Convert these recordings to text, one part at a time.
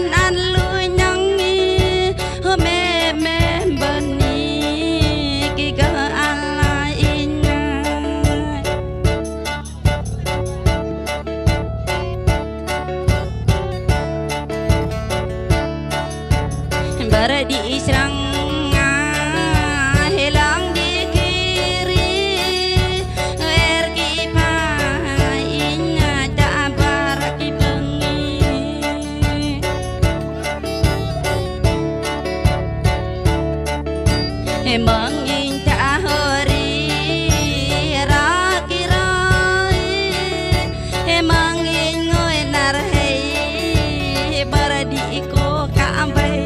ban ăn lui nhăng hơ mẹ mẹ bên ni kỳ cơ ăn lại in berdi serang hilang di kiri ergi painya tak baraki bengi mengin tak hari raki rai mengin ngoi nar hei berdi ko kambai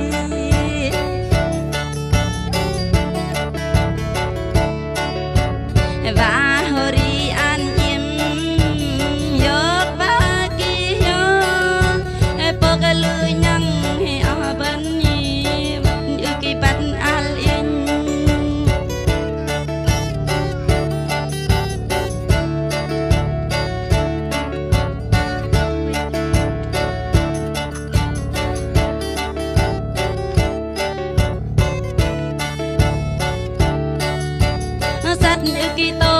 và hori an im yok bagi yo pokalu nyang he abani uki bat al in sat uki to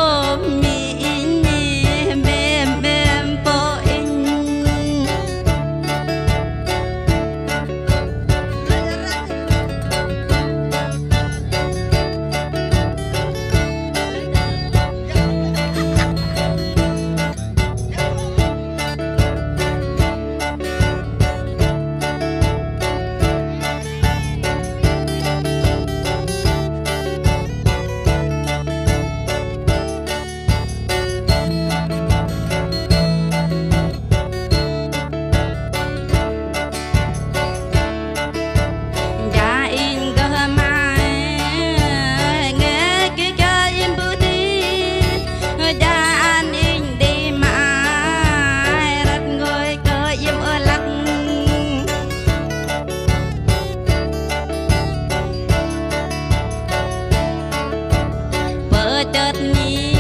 chợt nhi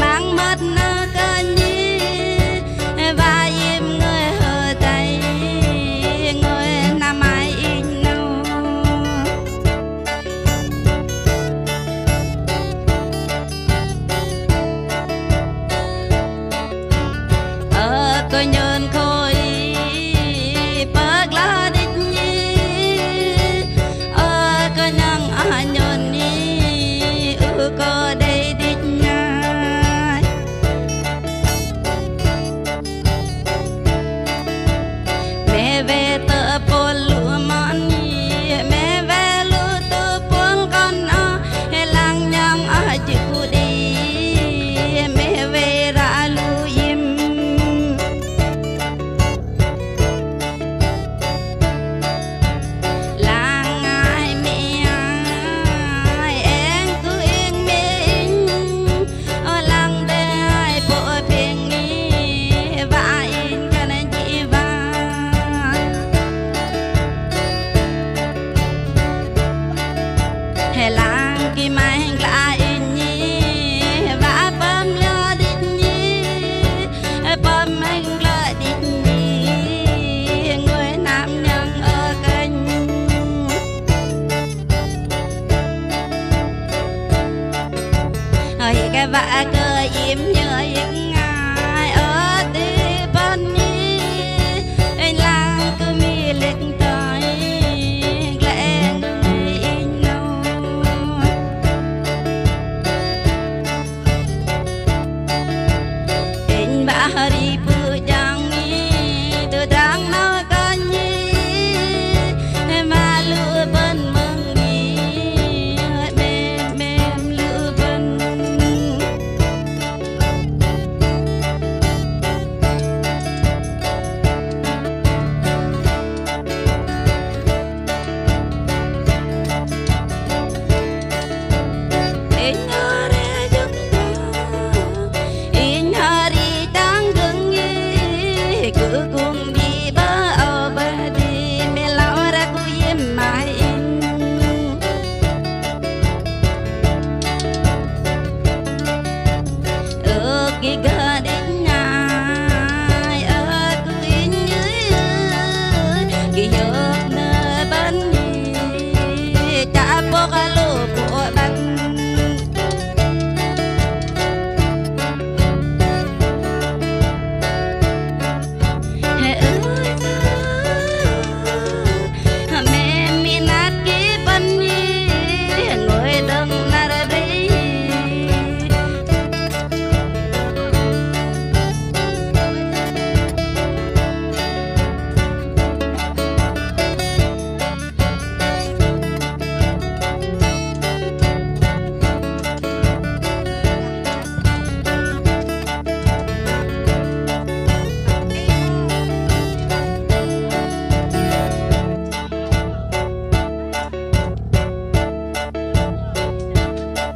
mang mất nơ cơ nhi và im người hờ tay người nằm ai in đâu cơ nhân khôi bớt la đích nhi cơ nhân nhân nhi có đây đích nhai mẹ về tờ bồn lúa món mẹ về lúa tờ bồn con hay lang nhang chịu đi mẹ về ra lúa im lang ai mẹ ai em cứ yên mình lang để ai bộ phiền nghi và in cái này chị và hè lang kỳ mai lại in nhi và bấm lơ đít nhi bấm anh lơ đít nhi người nam nhân ở kênh cái vạ